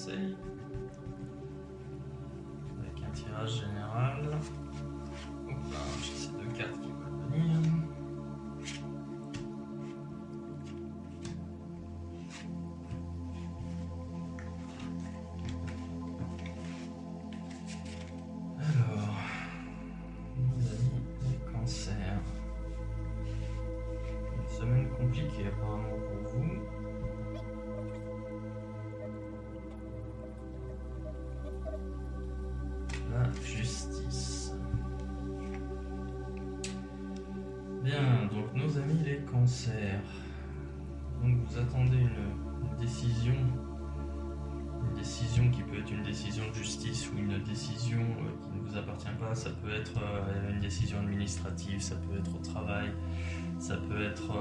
conseils avec un tirage général. Hop là, j'ai ces deux cartes qui vont venir. Alors, nos amis les cancers. Une semaine compliquée apparemment pour vous. La justice. Bien, donc nos amis les cancers. Donc vous attendez une décision qui peut être une décision de justice ou une décision qui ne vous appartient pas. Ça peut être une décision administrative, ça peut être au travail, ça peut être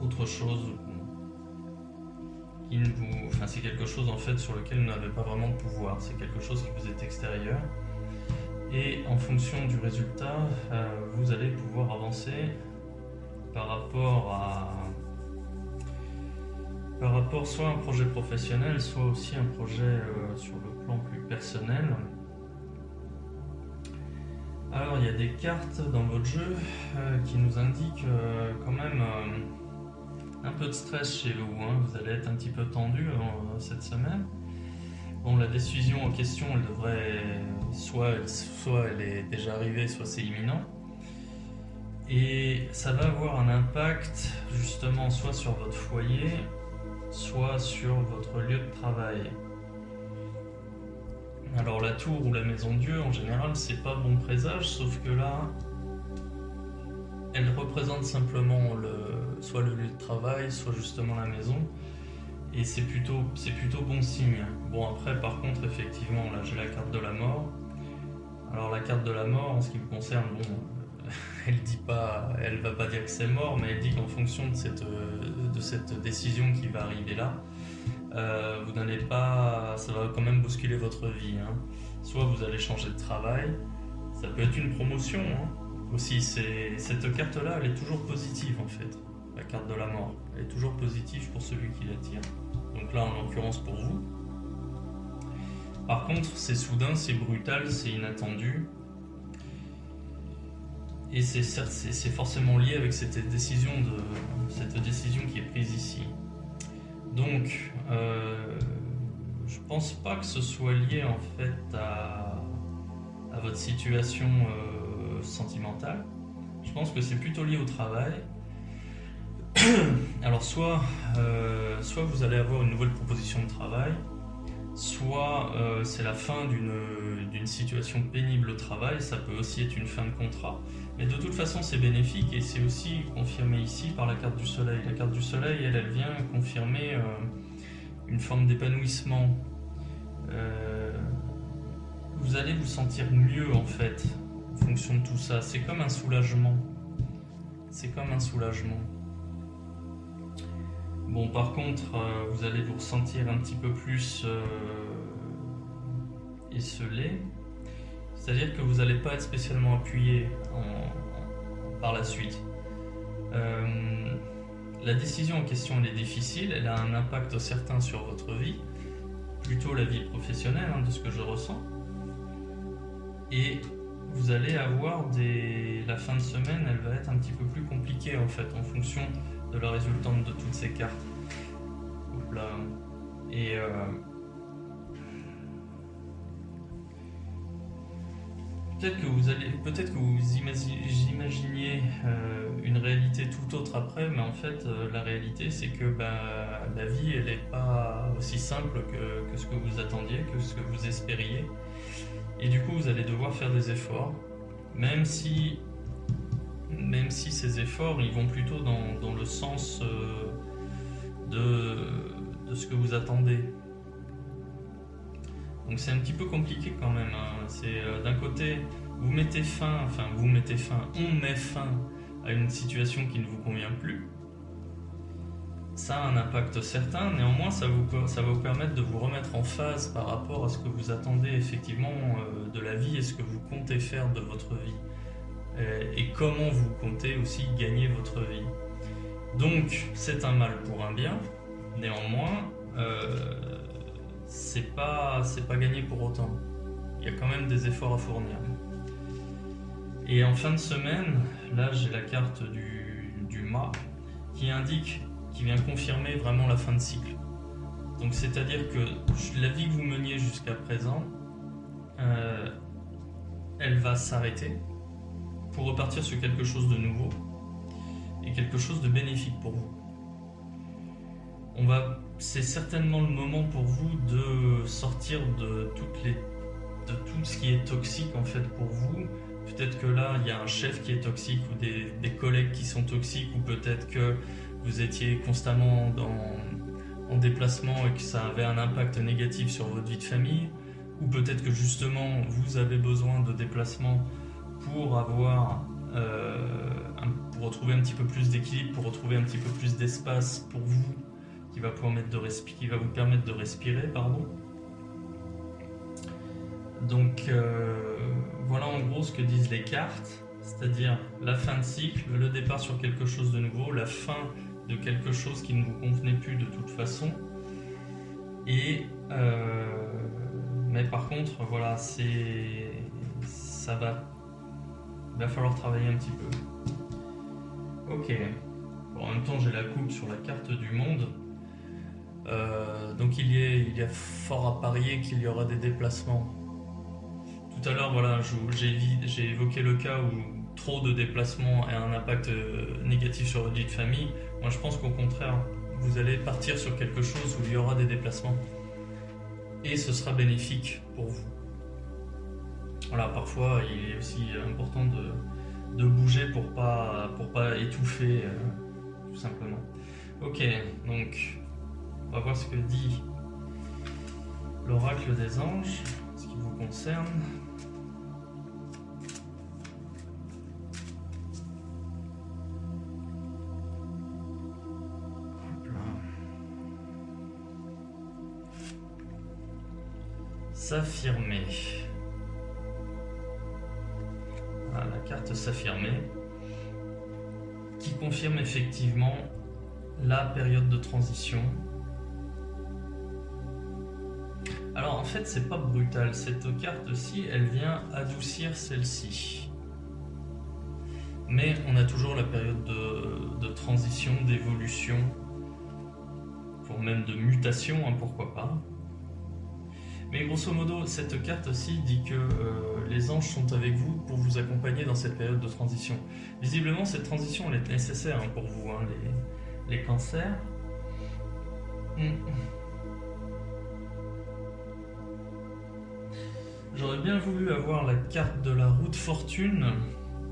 autre chose. Enfin, c'est quelque chose en fait sur lequel vous n'avez pas vraiment de pouvoir. C'est quelque chose qui vous est extérieur. Et en fonction du résultat, vous allez pouvoir avancer par rapport soit à un projet professionnel, soit aussi un projet sur le plan plus personnel. Alors il y a des cartes dans votre jeu qui nous indiquent quand même un peu de stress chez vous, hein. Vous allez être un petit peu tendu cette semaine. Bon, la décision en question, elle devrait soit elle est déjà arrivée, soit c'est imminent. Et ça va avoir un impact justement soit sur votre foyer, soit sur votre lieu de travail. Alors la tour ou la maison Dieu, en général, c'est pas bon présage, sauf que là, elle représente simplement soit le lieu de travail, soit justement la maison. Et c'est plutôt bon signe. Bon, après, par contre, effectivement, là, j'ai la carte de la mort. Alors la carte de la mort, en ce qui me concerne, bon, elle va pas dire que c'est mort, mais elle dit qu'en fonction de cette décision qui va arriver là, vous n'allez pas, ça va quand même bousculer votre vie, hein. Soit vous allez changer de travail, ça peut être une promotion, hein. Aussi, cette carte-là, elle est toujours positive en fait. La carte de la mort, elle est toujours positive pour celui qui la tire. Donc là, en l'occurrence pour vous. Par contre, c'est soudain, c'est brutal, c'est inattendu. Et c'est forcément lié avec cette décision qui est prise ici. Donc, je pense pas que ce soit lié en fait à votre situation sentimentale. Je pense que c'est plutôt lié au travail. Alors soit vous allez avoir une nouvelle proposition de travail, soit c'est la fin d'une situation pénible au travail. Ça peut aussi être une fin de contrat. Mais de toute façon, c'est bénéfique et c'est aussi confirmé ici par la carte du soleil. La carte du soleil, elle vient confirmer une forme d'épanouissement. Vous allez vous sentir mieux en fait, en fonction de tout ça. C'est comme un soulagement. Bon, par contre, vous allez vous ressentir un petit peu plus esselé. C'est-à-dire que vous n'allez pas être spécialement appuyé par la suite. La décision en question, elle est difficile, elle a un impact certain sur votre vie, plutôt la vie professionnelle, hein, de ce que je ressens. Et vous allez avoir la fin de semaine, elle va être un petit peu plus compliquée en fait, en fonction de la résultante de toutes ces cartes. Oups là. Et peut-être que vous imaginiez une réalité tout autre après, mais en fait la réalité c'est que la vie elle n'est pas aussi simple que ce que vous attendiez, que ce que vous espériez, et du coup vous allez devoir faire des efforts, même si ces efforts ils vont plutôt dans le sens de ce que vous attendez. Donc c'est un petit peu compliqué quand même, hein. C'est d'un côté, on met fin à une situation qui ne vous convient plus. Ça a un impact certain, néanmoins ça va vous permettre de vous remettre en phase par rapport à ce que vous attendez effectivement de la vie et ce que vous comptez faire de votre vie. Et comment vous comptez aussi gagner votre vie. Donc c'est un mal pour un bien, néanmoins c'est pas gagné pour autant. Il y a quand même des efforts à fournir. Et en fin de semaine, là j'ai la carte du mât qui indique, qui vient confirmer vraiment la fin de cycle. Donc c'est-à-dire que la vie que vous meniez jusqu'à présent, elle va s'arrêter pour repartir sur quelque chose de nouveau et quelque chose de bénéfique pour vous. C'est certainement le moment pour vous de sortir de tout ce qui est toxique en fait pour vous. Peut-être que là il y a un chef qui est toxique ou des collègues qui sont toxiques, ou peut-être que vous étiez constamment en déplacement et que ça avait un impact négatif sur votre vie de famille, ou peut-être que justement vous avez besoin de déplacement pour pour retrouver un petit peu plus d'équilibre, pour retrouver un petit peu plus d'espace pour vous qui va vous permettre de respirer, pardon. Donc voilà en gros ce que disent les cartes, c'est-à-dire la fin de cycle, le départ sur quelque chose de nouveau, la fin de quelque chose qui ne vous convenait plus de toute façon. Et mais par contre voilà, il va falloir travailler un petit peu. Ok. Bon, en même temps j'ai la coupe sur la carte du monde. Donc il y a fort à parier qu'il y aura des déplacements. Tout à l'heure, voilà, j'ai évoqué le cas où trop de déplacements a un impact négatif sur votre vie de famille. Moi, je pense qu'au contraire, vous allez partir sur quelque chose où il y aura des déplacements. Et ce sera bénéfique pour vous. Voilà, parfois, il est aussi important de bouger pour pas étouffer, tout simplement. Ok, donc, on va voir ce que dit l'oracle des anges, ce qui vous concerne. S'affirmer. Voilà, la carte s'affirmer qui confirme effectivement la période de transition. Alors en fait c'est pas brutal, cette carte-ci elle vient adoucir celle-ci. Mais on a toujours la période de transition, d'évolution, voire même de mutation, hein, pourquoi pas. Mais grosso modo, cette carte-ci dit que les anges sont avec vous pour vous accompagner dans cette période de transition. Visiblement, cette transition elle est nécessaire, hein, pour vous, hein, les cancers. J'aurais bien voulu avoir la carte de la roue de fortune.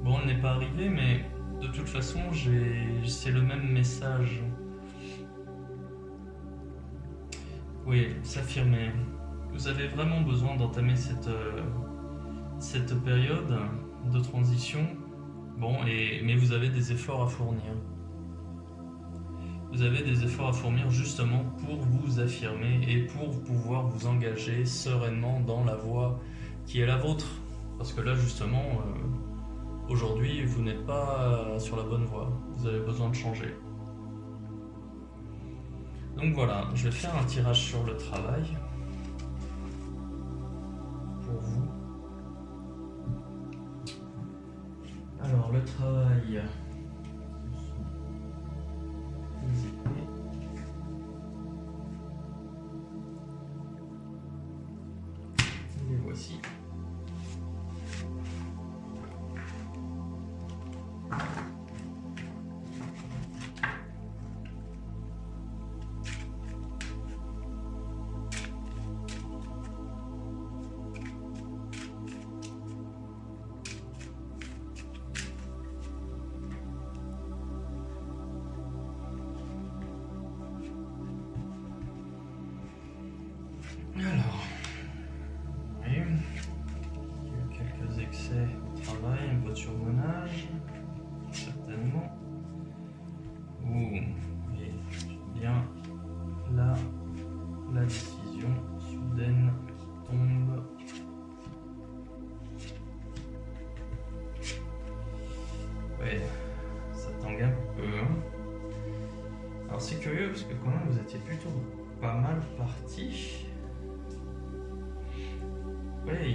Bon, elle n'est pas arrivée, mais de toute façon, c'est le même message. Oui, s'affirmer. Vous avez vraiment besoin d'entamer cette période de transition. Bon, mais vous avez des efforts à fournir. Vous avez des efforts à fournir justement pour vous affirmer et pour pouvoir vous engager sereinement dans la voie qui est la vôtre. Parce que là, justement, aujourd'hui, vous n'êtes pas sur la bonne voie. Vous avez besoin de changer. Donc voilà, je vais faire un tirage sur le travail. Pour vous. Alors, le travail... les épées. Les voici. Alors, oui, il y a eu quelques excès au travail, un peu de surmenage, certainement. Et bien la décision soudaine qui tombe. Ouais, ça tangue un peu. Alors c'est curieux parce que quand même vous étiez plutôt pas mal parti. Ouais,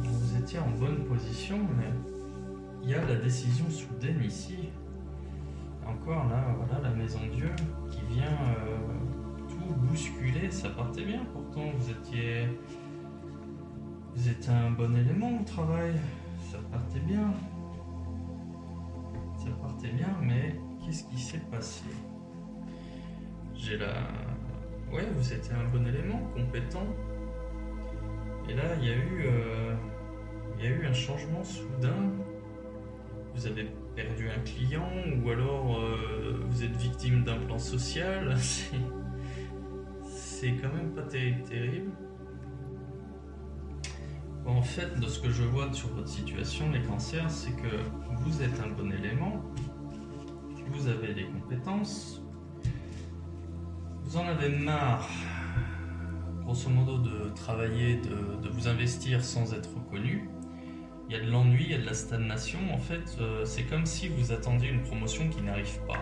vous étiez en bonne position, mais il y a la décision soudaine ici. Encore là, voilà la maison Dieu qui vient tout bousculer. Ça partait bien pourtant, vous étiez un bon élément au travail. Ça partait bien. Ça partait bien, mais qu'est-ce qui s'est passé? Ouais, vous étiez un bon élément, compétent. Et là, il y a eu un changement soudain. Vous avez perdu un client, ou alors vous êtes victime d'un plan social. C'est quand même pas terrible. En fait, de ce que je vois sur votre situation, les cancers, c'est que vous êtes un bon élément, vous avez des compétences, vous en avez marre, grosso modo, de travailler, de vous investir sans être reconnu. Il y a de l'ennui, il y a de la stagnation. En fait, c'est comme si vous attendiez une promotion qui n'arrive pas.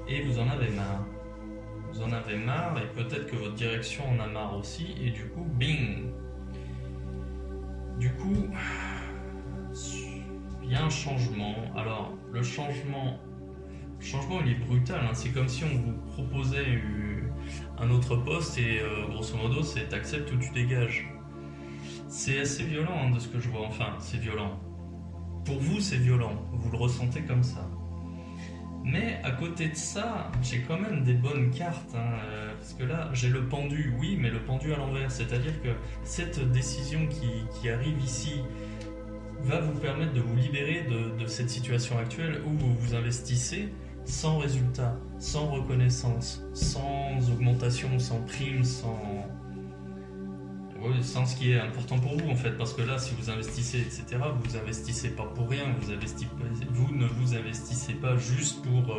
Et vous en avez marre. Vous en avez marre, et peut-être que votre direction en a marre aussi, et du coup, bing! Du coup, il y a un changement. Alors, le changement il est brutal, hein. C'est comme si on vous proposait un autre poste et grosso modo, c'est t'acceptes ou tu dégages. C'est assez violent, hein, de ce que je vois. Enfin, c'est violent. Pour vous, c'est violent. Vous le ressentez comme ça. Mais à côté de ça, j'ai quand même des bonnes cartes, hein, parce que là, j'ai le pendu, oui, mais le pendu à l'envers. C'est-à-dire que cette décision qui arrive ici va vous permettre de vous libérer de cette situation actuelle où vous vous investissez sans résultat, sans reconnaissance, sans augmentation, sans prime, sans ce qui est important pour vous en fait, parce que là, si vous investissez, etc., vous investissez pas pour rien, vous ne vous investissez pas juste pour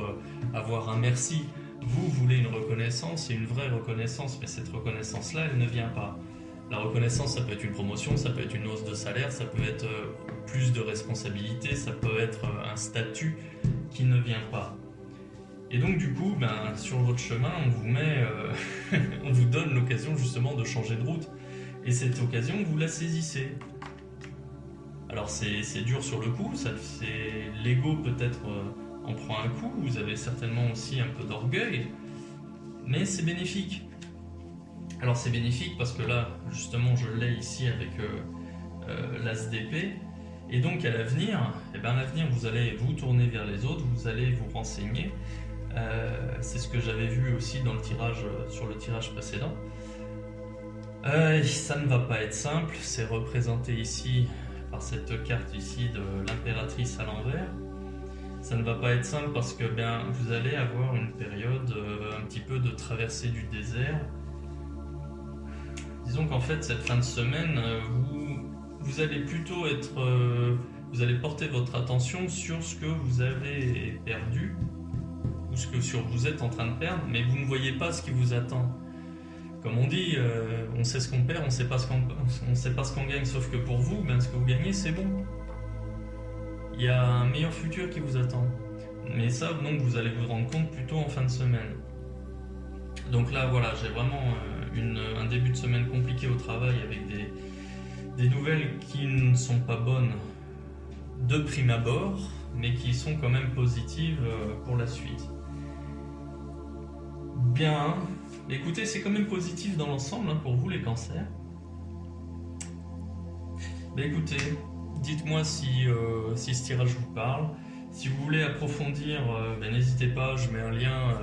avoir un merci. Vous voulez une reconnaissance, et une vraie reconnaissance, mais cette reconnaissance-là, elle ne vient pas. La reconnaissance, ça peut être une promotion, ça peut être une hausse de salaire, ça peut être plus de responsabilité, ça peut être un statut qui ne vient pas. Et donc du coup, sur votre chemin, on vous met, on vous donne l'occasion justement de changer de route. Et cette occasion, vous la saisissez. Alors c'est dur sur le coup, l'ego peut-être en prend un coup, vous avez certainement aussi un peu d'orgueil, mais c'est bénéfique. Alors c'est bénéfique parce que là, justement, je l'ai ici avec l'as d'épée, et donc à l'avenir, vous allez vous tourner vers les autres, vous allez vous renseigner. C'est ce que j'avais vu aussi dans sur le tirage précédent. Ça ne va pas être simple, c'est représenté ici par cette carte ici de l'impératrice à l'envers. Ça ne va pas être simple parce que vous allez avoir une période un petit peu de traversée du désert. Disons qu'en fait cette fin de semaine, vous allez plutôt vous allez porter votre attention sur ce que vous avez perdu, ou vous êtes en train de perdre, mais vous ne voyez pas ce qui vous attend. Comme on dit, on sait ce qu'on perd, on sait pas ce qu'on gagne, sauf que pour vous, ce que vous gagnez, c'est bon. Il y a un meilleur futur qui vous attend. Mais ça, donc, vous allez vous rendre compte plutôt en fin de semaine. Donc là, voilà, j'ai vraiment un début de semaine compliqué au travail avec des nouvelles qui ne sont pas bonnes de prime abord, mais qui sont quand même positives pour la suite. Bien. Écoutez, c'est quand même positif dans l'ensemble pour vous les cancers. Écoutez, dites-moi si ce tirage vous parle. Si vous voulez approfondir, n'hésitez pas, je mets un lien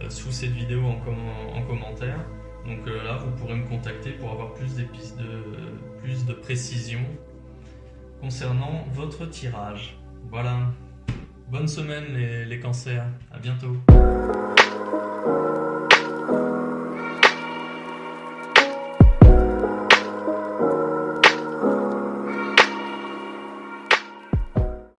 sous cette vidéo en commentaire. Donc là, vous pourrez me contacter pour avoir plus de précisions concernant votre tirage. Voilà. Bonne semaine les cancers. À bientôt.